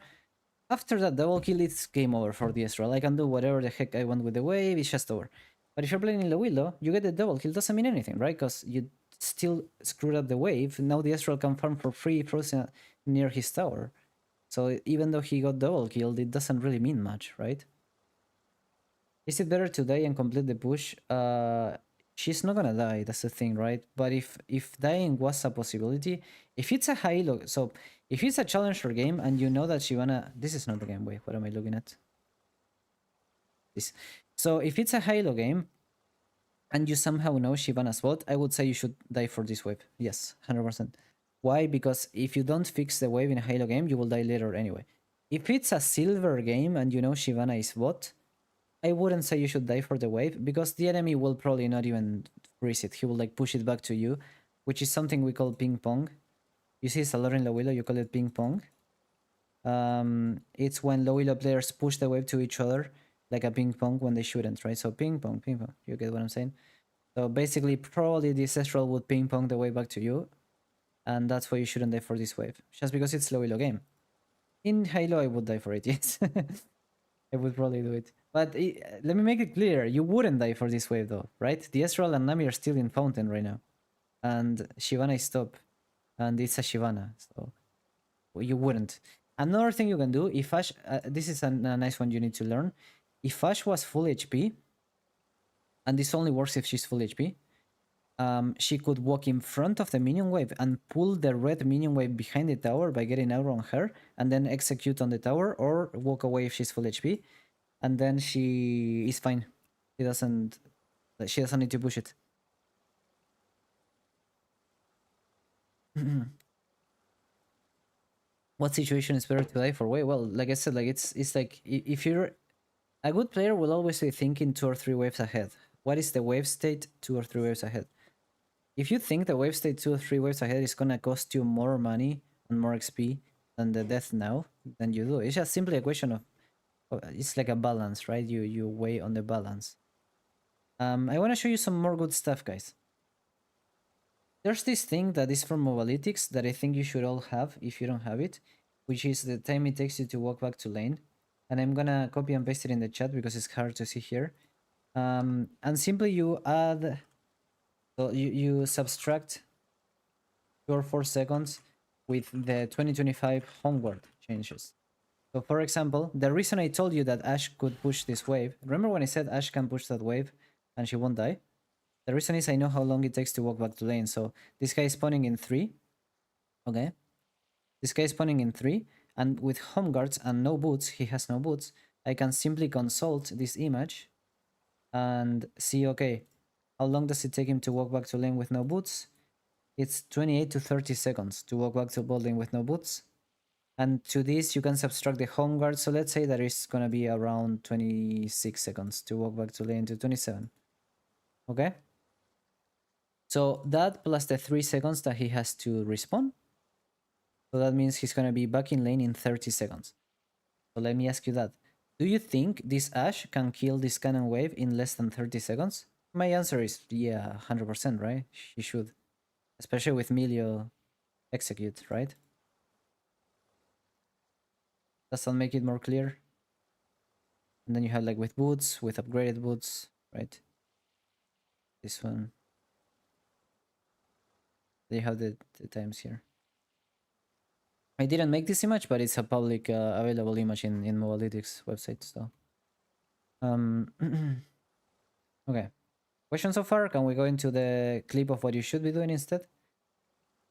after that double kill, it's game over for the Astral. I can do whatever the heck I want with the wave, it's just over. But if you're playing in low elo, you get the double kill, doesn't mean anything, right? Because you still screwed up the wave. Now the Astral can farm for free frozen near his tower. So even though he got double killed, it doesn't really mean much, right? Is it better to die and complete the push? She's not gonna die, that's the thing, right? But if dying was a possibility, if it's a high elo, so if it's a challenger game and you know that Shyvana, this is not the game, wait, what am I looking at? This. So if it's a high elo game and you somehow know Shyvana's bot, I would say you should die for this wave. Yes, 100%. Why? Because if you don't fix the wave in a high elo game, you will die later anyway. If it's a silver game and you know Shyvana is bot, I wouldn't say you should die for the wave because the enemy will probably not even freeze it. He will like push it back to you, which is something we call ping pong. You see it's a lot in low elo, you call it ping pong. It's when low elo players push the wave to each other like a ping pong when they shouldn't, right? So ping pong, ping pong. You get what I'm saying? So basically, probably the Ancestral would ping pong the wave back to you, and that's why you shouldn't die for this wave, just because it's low elo game. In Halo, I would die for it, yes. I would probably do it. But let me make it clear, you wouldn't die for this wave though, right? The Astral and Nami are still in Fountain right now. And Shyvana is top. And it's a Shyvana, so you wouldn't. Another thing you can do, if Ashe, this is a nice one you need to learn. If Ashe was full HP, and this only works if she's full HP, she could walk in front of the minion wave and pull the red minion wave behind the tower by getting out on her, and then execute on the tower, or walk away if she's full HP, and then she is fine. She doesn't need to push it. What situation is better to die for? Wait, well, like I said, like it's like if you're a good player, will always be thinking 2 or 3 waves ahead. What is the wave state 2 or 3 waves ahead? If you think the wave state 2 or 3 waves ahead is gonna cost you more money and more XP than the death now, then you do. It's just simply a question of it's like a balance, right? You weigh on the balance. I want to show you some more good stuff, guys. There's this thing that is from Mobalytics that I think you should all have if you don't have it, which is the time it takes you to walk back to lane. And I'm gonna copy and paste it in the chat because it's hard to see here. And simply you add, so you subtract 2 or 4 seconds with the 2025 homeward changes. So for example, the reason I told you that Ashe could push this wave, remember when I said Ashe can push that wave and she won't die? The reason is I know how long it takes to walk back to lane. So this guy is spawning in 3. Okay. This guy is spawning in 3. And with home guards and no boots, he has no boots, I can simply consult this image and see, okay, how long does it take him to walk back to lane with no boots? It's 28 to 30 seconds to walk back to bot lane with no boots. And to this, you can subtract the home guard. So let's say that it's going to be around 26 seconds to walk back to lane to 27. Okay? So that plus the 3 seconds that he has to respawn. So that means he's going to be back in lane in 30 seconds. So let me ask you that. Do you think this Ashe can kill this cannon wave in less than 30 seconds? My answer is yeah, 100%, right? She should. Especially with Milio execute, right? Does that make it more clear? And then you have like with boots, with upgraded boots, right? This one. They have the times here. I didn't make this image, but it's a public available image in Mobalytics website. So, okay. Question so far? Can we go into the clip of what you should be doing instead?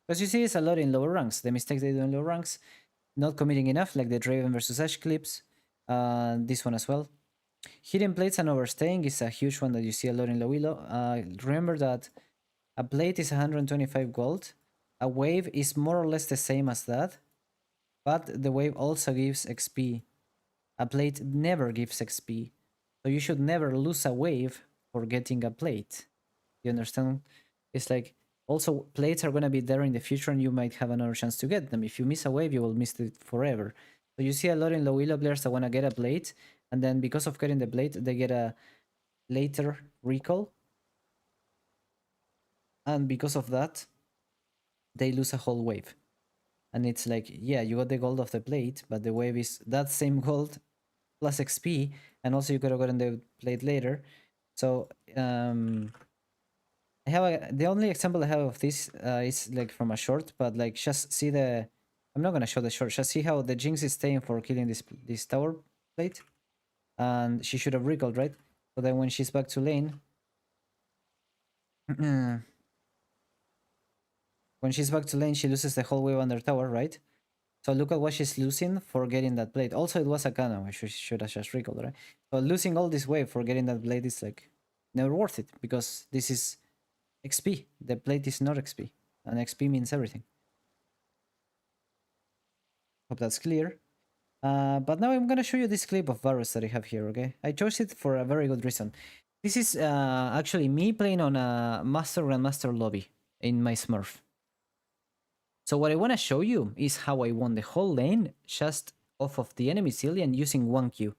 Because you see, it's a lot in lower ranks. The mistakes they do in lower ranks, not committing enough, like the Draven versus Ash clips. This one as well. Hidden plates and overstaying is a huge one that you see a lot in low elo. Remember that a plate is 125 gold. A wave is more or less the same as that, but the wave also gives XP. A plate never gives XP. So you should never lose a wave for getting a plate. You understand? It's like also plates are gonna be there in the future and you might have another chance to get them. If you miss a wave, you will miss it forever. So you see a lot in low elo players that wanna get a plate, and then because of getting the plate, they get a later recall. And because of that, they lose a whole wave. And it's like, yeah, you got the gold of the plate, but the wave is that same gold plus XP, and also you could have gotten the plate later. So I have the only example I have of this is like from a short, but like just see the. I'm not gonna show the short. Just see how the Jinx is staying for killing this tower plate, and she should have recalled, right? So then when she's back to lane, when she's back to lane, she loses the whole wave under tower, right? So look at what she's losing for getting that blade. Also, it was a cannon, which she should have just recalled, right? So losing all this wave for getting that blade is like never worth it because this is XP. The blade is not XP, and XP means everything. Hope that's clear. But now I'm gonna show you this clip of Varus that I have here, okay? I chose it for a very good reason. This is actually me playing on a Master Grandmaster lobby in my Smurf. So what I want to show you is how I won the whole lane just off of the enemy Cillian using 1Q.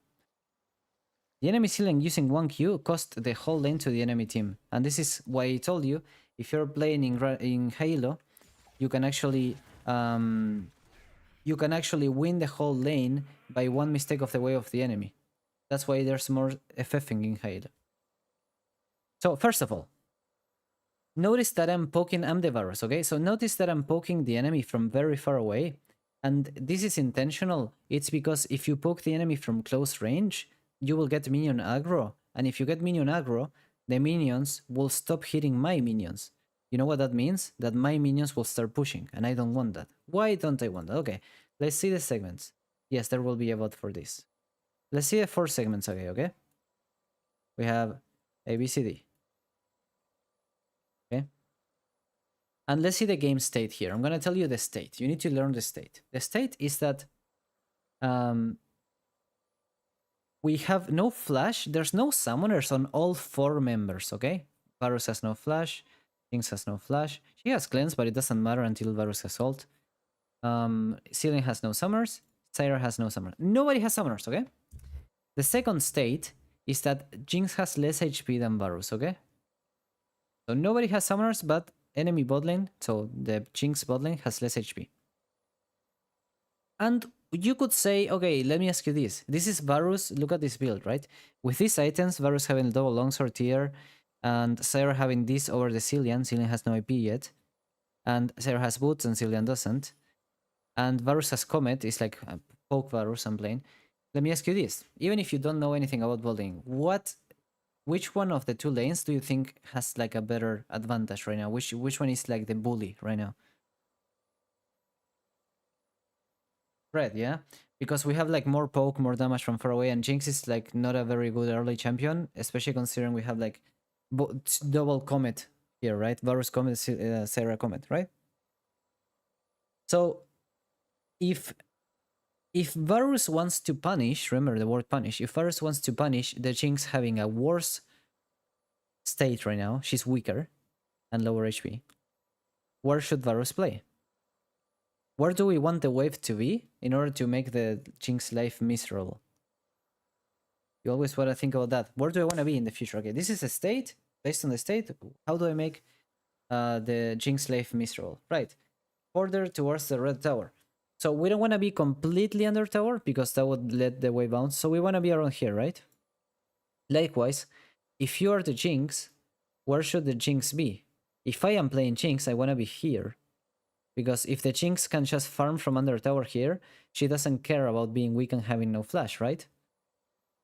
The enemy Cillian using 1Q cost the whole lane to the enemy team. And this is why I told you, if you're playing in Halo, you can actually win the whole lane by one mistake of the way of the enemy. That's why there's more FFing in Halo. So first of all, notice that I'm the Varus, okay? So notice that I'm poking the enemy from very far away. And this is intentional. It's because if you poke the enemy from close range, you will get minion aggro. And if you get minion aggro, the minions will stop hitting my minions. You know what that means? That my minions will start pushing, and I don't want that. Why don't I want that? Okay, let's see the segments. Yes, there will be a VOD for this. Let's see the 4 segments again, okay? We have A, B, C, D. Okay? And let's see the game state here. I'm going to tell you the state. You need to learn the state. The state is that we have no flash. There's no summoners on all 4 members, okay? Varus has no flash. Jinx has no flash. She has cleanse, but it doesn't matter until Varus has ult. Cillian has no summers. Syra has no summoners. Nobody has summoners, okay? The second state is that Jinx has less HP than Varus, okay? So nobody has summoners, but enemy bot lane, so the Jinx bot lane has less HP. And you could say, okay, let me ask you this. This is Varus, look at this build, right? With these items, Varus having double longsword tier, and Syra having this over the Cillian. Cillian has no IP yet. And Syra has boots and Cillian doesn't. And Varus has Comet, it's like poke Varus I'm playing. Let me ask you this. Even if you don't know anything about building, which one of the 2 lanes do you think has like a better advantage right now? Which one is like the bully right now? Red, yeah? Because we have like more poke, more damage from far away, and Jinx is like not a very good early champion, especially considering we have like double Comet here, right? Varus Comet, Sarah Comet, right? So if Varus wants to punish, remember the word punish, if Varus wants to punish the Jinx having a worse state right now, she's weaker and lower HP, where should Varus play? Where do we want the wave to be in order to make the Jinx life miserable? You always want to think about that. Where do I want to be in the future? Okay, this is a state. Based on the state, how do I make the Jinx Slave miserable? Right, further towards the red tower. So we don't want to be completely under tower because that would let the wave bounce. So we want to be around here, right? Likewise, if you are the Jinx, where should the Jinx be? If I am playing Jinx, I want to be here. Because if the Jinx can just farm from under tower here, she doesn't care about being weak and having no flash, right?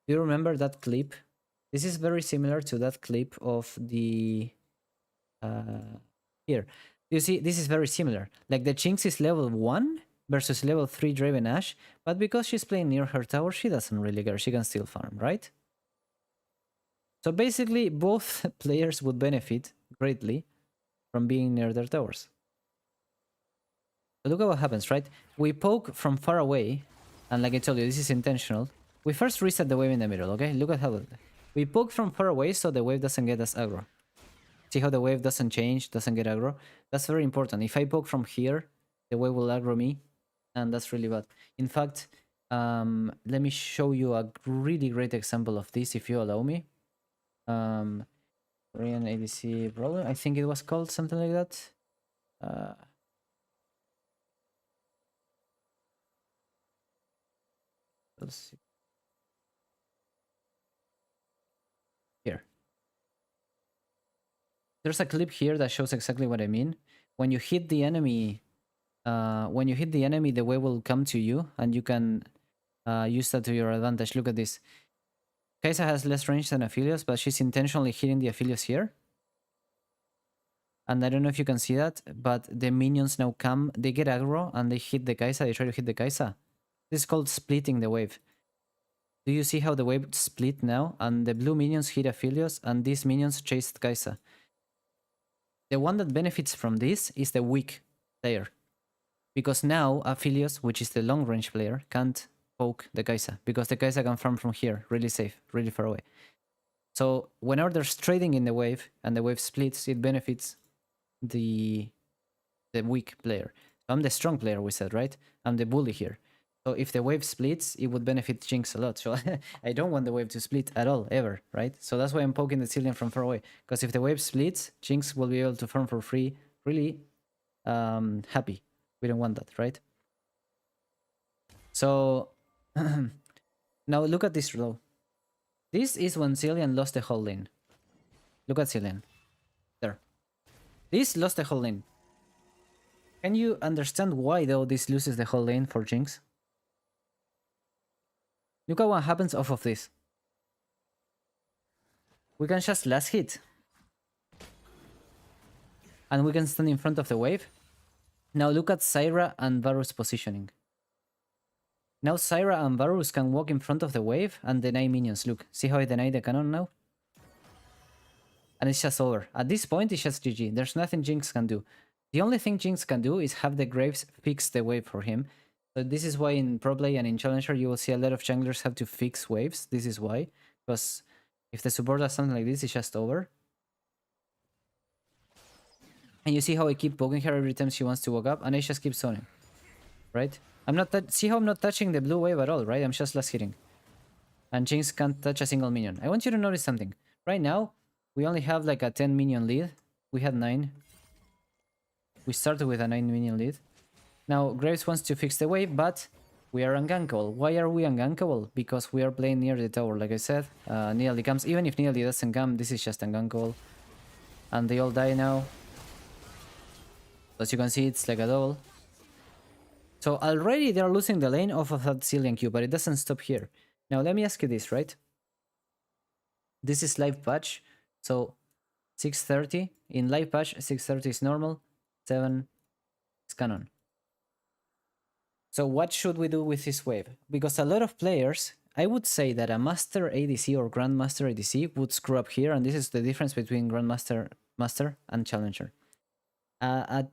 Do you remember that clip? This is very similar to that clip of the... here. You see, this is very similar. Like the Jinx is level 1 versus level 3 Draven Ashe, but because she's playing near her tower, she doesn't really care. She can still farm, right? So basically, both players would benefit greatly from being near their towers. So look at what happens, right? We poke from far away, and like I told you, this is intentional. We first reset the wave in the middle, okay? Look at how... We poke from far away so the wave doesn't get us aggro. See how the wave doesn't change, doesn't get aggro? That's very important. If I poke from here, the wave will aggro me, and that's really bad. In fact, let me show you a really great example of this, if you allow me. Korean ADC problem, I think it was called something like that. Let's see. Here. There's a clip here that shows exactly what I mean. When you hit the enemy, the wave will come to you, and you can use that to your advantage. Look at this. Kai'Sa has less range than Aphelios, but she's intentionally hitting the Aphelios here. And I don't know if you can see that, but the minions now come, they get aggro, and they hit the Kai'Sa, they try to hit the Kai'Sa. This is called splitting the wave. Do you see how the wave split now? And the blue minions hit Aphelios, and these minions chased Kai'Sa. The one that benefits from this is the weak player. Because now Aphelios, which is the long range player, can't poke the Kai'Sa. Because the Kai'Sa can farm from here, really safe, really far away. So whenever there's trading in the wave, and the wave splits, it benefits the weak player. So I'm the strong player, we said, right? I'm the bully here. So if the wave splits, it would benefit Jinx a lot. So I don't want the wave to split at all, ever, right? So that's why I'm poking the Cillian from far away. Because if the wave splits, Jinx will be able to farm for free, really happy. We don't want that, right? So now look at this row. This is when Cillian lost the whole lane. Look at Cillian. There. This lost the whole lane. Can you understand why, though, this loses the whole lane for Jinx? Look at what happens off of this. We can just last hit. And we can stand in front of the wave. Now look at Zyra and Varus positioning. Now Zyra and Varus can walk in front of the wave and deny minions. Look, see how I deny the cannon now? And it's just over. At this point, it's just GG. There's nothing Jinx can do. The only thing Jinx can do is have the Graves fix the wave for him. So this is why in Pro Play and in Challenger you will see a lot of junglers have to fix waves. This is why. Because if the support does something like this, it's just over. And you see how I keep poking her every time she wants to walk up, and I just keep zoning. Right? I'm not see how I'm not touching the blue wave at all, right? I'm just last hitting. And Jinx can't touch a single minion. I want you to notice something. Right now, we only have like a 10 minion lead. We had 9. We started with a 9 minion lead. Now, Graves wants to fix the wave, but we are ungankable. Why are we ungankable? Because we are playing near the tower, like I said. Nidalee comes. Even if Nidalee doesn't come, this is just ungankable. And they all die now. As you can see, it's like a double. So already they are losing the lane off of that Cillian Q, but it doesn't stop here. Now, let me ask you this, right? This is live patch. So 6:30. In live patch, 6:30 is normal. 7 is canon. So what should we do with this wave? Because a lot of players, I would say that a Master ADC or Grandmaster ADC would screw up here, and this is the difference between Grandmaster, Master, and Challenger. A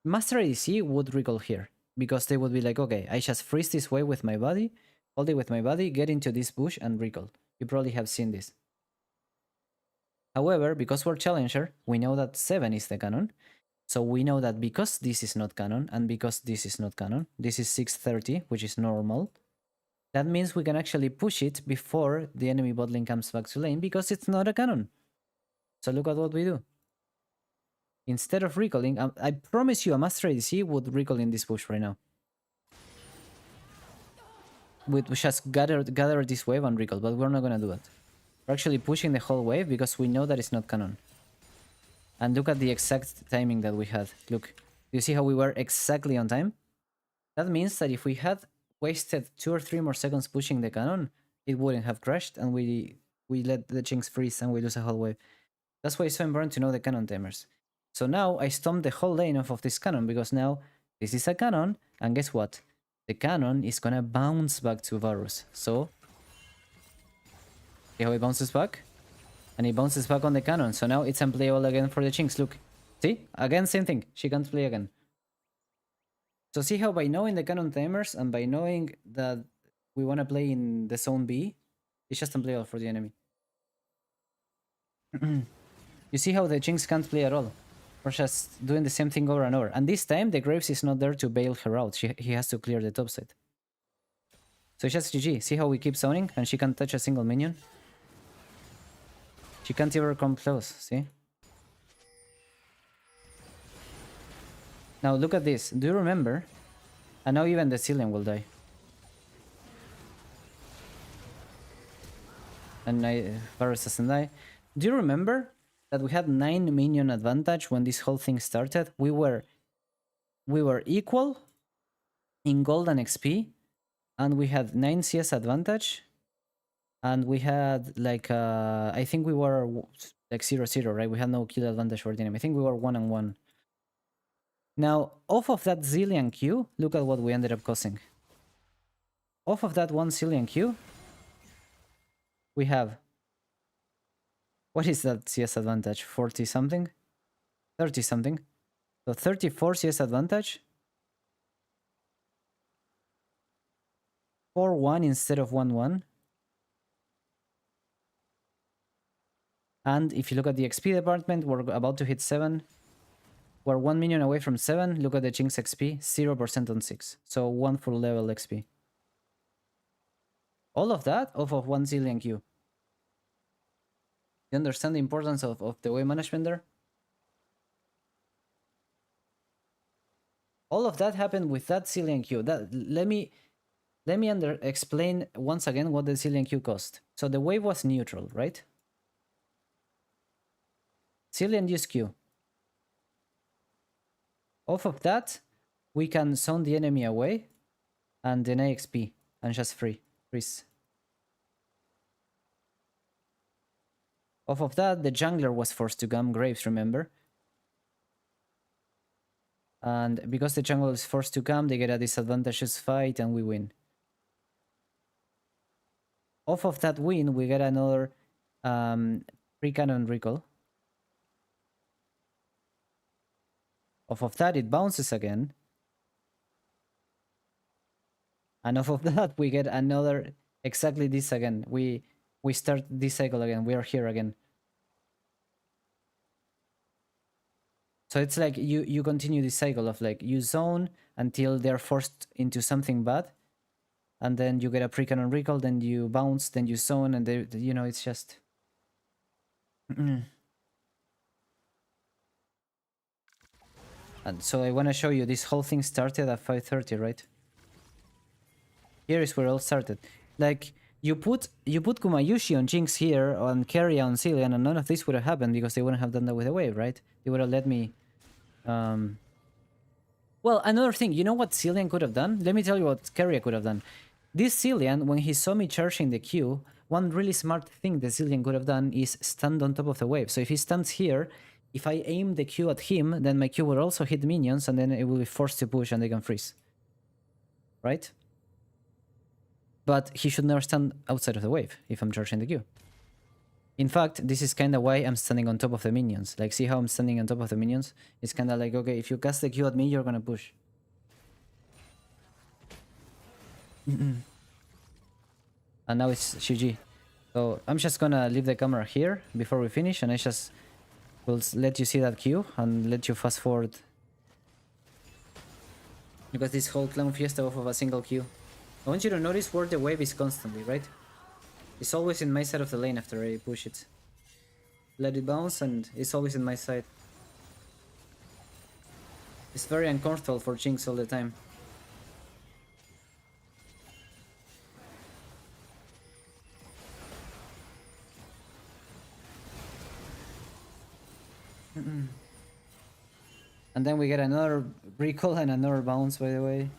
Master ADC would recall here, because they would be like, okay, I just freeze this wave with my body, hold it with my body, get into this bush, and recall. You probably have seen this. However, because we're Challenger, we know that 7 is the canon. So we know that because this is not canon, and because this is not canon, this is 6:30, which is normal. that means we can actually push it before the enemy bot lane comes back to lane because it's not a cannon. So look at what we do. Instead of recalling, I promise you a Master ADC would recall in this push right now. We just gather this wave and recall, but we're not gonna do it. We're actually pushing the whole wave because we know that it's not cannon. And look at the exact timing that we had. Look, you see how we were exactly on time? That means that if we had wasted 2 or 3 more seconds pushing the cannon, it wouldn't have crashed, and we let the Jinx freeze and we lose a whole wave. That's why it's so important to know the cannon timers. So now I stomped the whole lane off of this cannon because now this is a cannon, and guess what? The cannon is gonna bounce back to Varus. So, see how it bounces back? And it bounces back on the cannon, so now it's unplayable again for the Jinx. Look, see? Again, same thing. She can't play again. So see how by knowing the cannon timers and by knowing that we want to play in the zone B, it's just unplayable for the enemy. You see how the Jinx can't play at all. We're just doing the same thing over and over. And this time, the Graves is not there to bail her out. He has to clear the top side. So it's just GG. See how we keep zoning and she can't touch a single minion? She can't ever come close, see? Now look at this. Do you remember? And now even the Cillian will die. And Varus doesn't die. Do you remember that we had 9 minion advantage when this whole thing started? We were equal in gold and XP, and we had 9 CS advantage, and we had like I think we were like 0-0, right? We had no kill advantage for the enemy. I think we were 1-1. Now, off of that Zillion Q, look at what we ended up causing. Off of that 1 Zillion Q, we have... What is that CS advantage? 40 something? 30 something? So 34 CS advantage. 4-1 instead of 1-1. And if you look at the XP department, we're about to hit 7. We're 1 minion away from 7. Look at the Jinx XP, 0% on 6. So 1 full level XP. All of that off of 1 Zillion Q. You understand the importance of the wave management there? All of that happened with that Zillion Q. Let me explain once again what the Zillion Q cost. So the wave was neutral, right? Zillion used Q. Off of that, we can zone the enemy away and deny XP and just freeze. Off of that, the jungler was forced to gum Graves, remember? And because the jungle is forced to come, they get a disadvantageous fight and we win. Off of that win, we get another pre-cannon recall. Off of that, it bounces again. And off of that, we get another, exactly this again. We start this cycle again. We are here again. So it's like you continue this cycle of like you zone until they're forced into something bad. And then you get a pre-cannon recall, then you bounce, then you zone, and they, you know, it's just... And so I want to show you, this whole thing started at 5:30, right? Here is where it all started. Like, you put Kumayushi on Jinx here, on Keria on Cillian, and none of this would have happened because they wouldn't have done that with a wave, right? They would have let me... Well, another thing, you know what Cillian could have done? Let me tell you what Keria could have done. This Cillian, when he saw me charging the Q, one really smart thing the Cillian could have done is stand on top of the wave. So if he stands here, if I aim the Q at him, then my Q will also hit minions, and then it will be forced to push and they can freeze. Right? But he should never stand outside of the wave if I'm charging the Q. In fact, this is kind of why I'm standing on top of the minions. Like, see how I'm standing on top of the minions? It's kind of like, okay, if you cast the Q at me, you're gonna push. And now it's GG. So I'm just gonna leave the camera here before we finish, and I just will let you see that Q and let you fast forward. Because this whole clown fiesta off of a single Q. I want you to notice where the wave is constantly, right? It's always in my side of the lane after I push it. Let it bounce and it's always in my side. It's very uncomfortable for Jinx all the time. And then we get another recall and another bounce, by the way.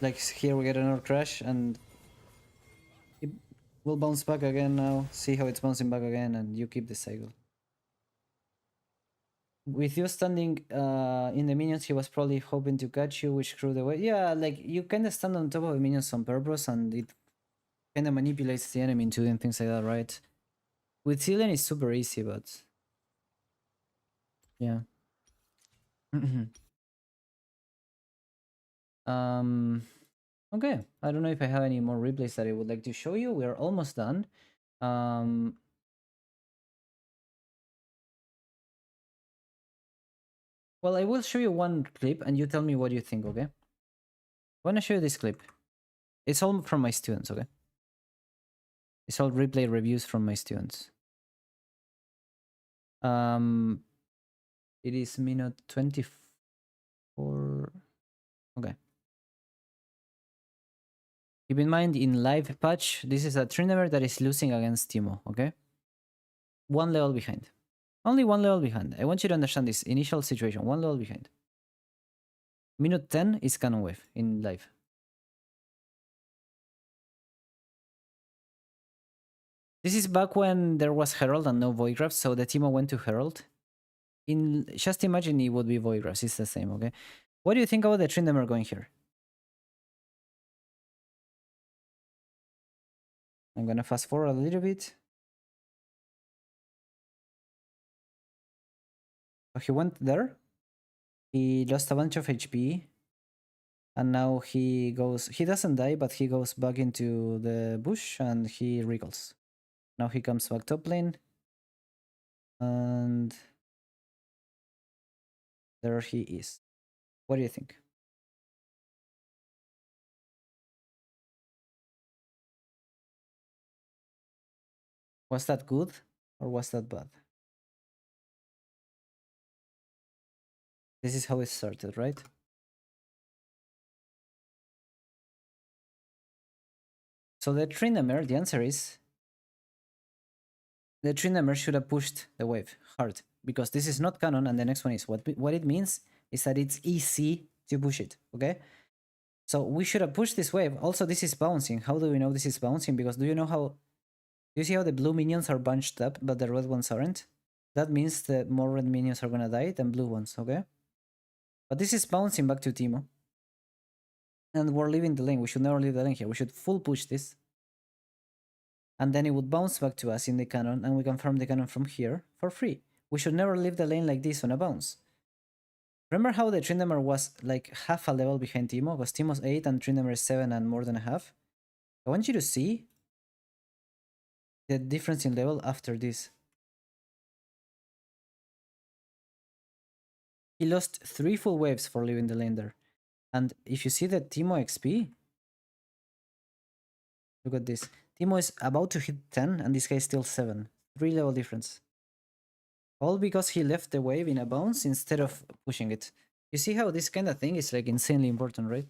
Like here we get another crash and it will bounce back again now. See how it's bouncing back again and you keep the cycle. With you standing in the minions, he was probably hoping to catch you, which screwed away. Yeah, like you kind of stand on top of the minions on purpose and it kind of manipulates the enemy into doing things like that, right? With Cillian it's super easy, but yeah. um okay, I don't know if I have any more replays that I would like to show you. We're almost done. um well, I will show you one clip and you tell me what you think. Okay, I want to show you this clip. It's all from my students. Okay, it's all replay reviews from my students. It is minute 24. Okay, keep in mind, in live patch, this is a Tryndamere that is losing against Timo. Okay, one level behind. Only one level behind. I want you to understand this initial situation. One level behind. Minute 10 is Canon Wave in live. This is back when there was Herald and no Voidgrafts, so the Timo went to Herald. Just imagine it would be Voidgrafts. It's the same, okay? What do you think about the Tryndamere going here? I'm gonna fast forward a little bit. So he went there. He lost a bunch of HP. And now he doesn't die, but he goes back into the bush and he recalls. Now he comes back top lane. And there he is. What do you think? Was that good or was that bad? This is how it started, right? So the Tryndamere, the answer is the Tryndamere should have pushed the wave hard because this is not canon and the next one is. What it means is that it's easy to push it, okay? So we should have pushed this wave. Also, this is bouncing. How do we know this is bouncing? Because do you see how the blue minions are bunched up but the red ones aren't? That means that more red minions are gonna die than blue ones, okay? But this is bouncing back to Timo. And we're leaving the lane. We should never leave the lane here. We should full push this. And then it would bounce back to us in the cannon, and we can farm the cannon from here for free. We should never leave the lane like this on a bounce. Remember how the Tryndamere was like half a level behind Timo? Because Timo's 8 and Tryndamere is 7 and more than a half. I want you to see the difference in level after this. He lost 3 full waves for leaving the lane there. And if you see the Timo XP, look at this. Timo is about to hit 10 and this guy is still 7. 3 level difference. All because he left the wave in a bounce instead of pushing it. You see how this kind of thing is like insanely important, right?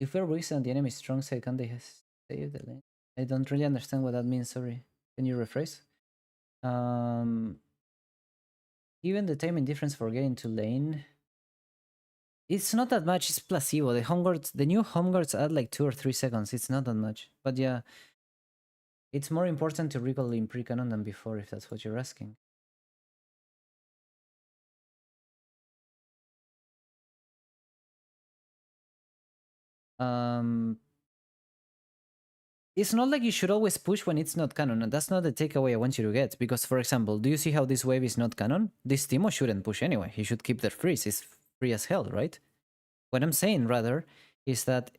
If we're weak and the enemy is strong side, can they save the lane? I don't really understand what that means, sorry. Can you rephrase? Given the timing difference for getting to lane, it's not that much, it's placebo. The new home guards add like 2 or 3 seconds, it's not that much. But yeah, it's more important to recall in pre-canon than before, if that's what you're asking. It's not like you should always push when it's not canon, and that's not the takeaway I want you to get. Because, for example, do you see how this wave is not canon? This Timo shouldn't push anyway. He should keep the freeze. It's free as hell, right? What I'm saying, rather, is that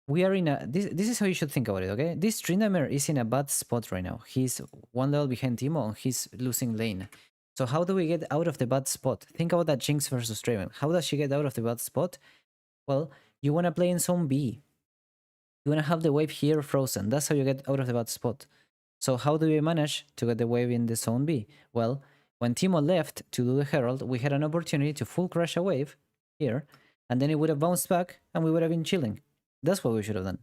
we are in a... This is how you should think about it, okay? This Tryndamere is in a bad spot right now. He's one level behind Timo, and he's losing lane. So how do we get out of the bad spot? Think about that Jinx versus Draven. How does she get out of the bad spot? Well, you want to play in zone B. You want to have the wave here frozen. That's how you get out of the bad spot. So how do we manage to get the wave in the zone B? Well, when Timo left to do the Herald, we had an opportunity to full crash a wave here, and then it would have bounced back and we would have been chilling. That's what we should have done.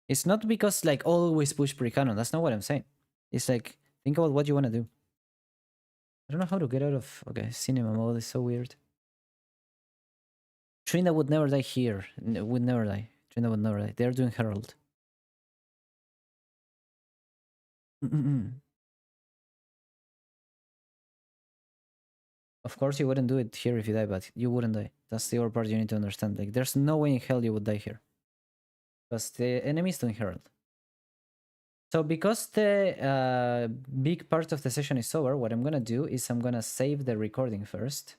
It's not because like always push pre-cannon. That's not what I'm saying. It's like, think about what you want to do. I don't know how to get out of... Okay, cinema mode is so weird. Trina would never die here. Would never die. Trina would never die. They're doing Herald. Of course you wouldn't do it here if you die, but you wouldn't die. That's the other part you need to understand. Like, there's no way in hell you would die here. Because the enemy is doing Herald. So because the big part of the session is over, what I'm gonna do is I'm gonna save the recording first.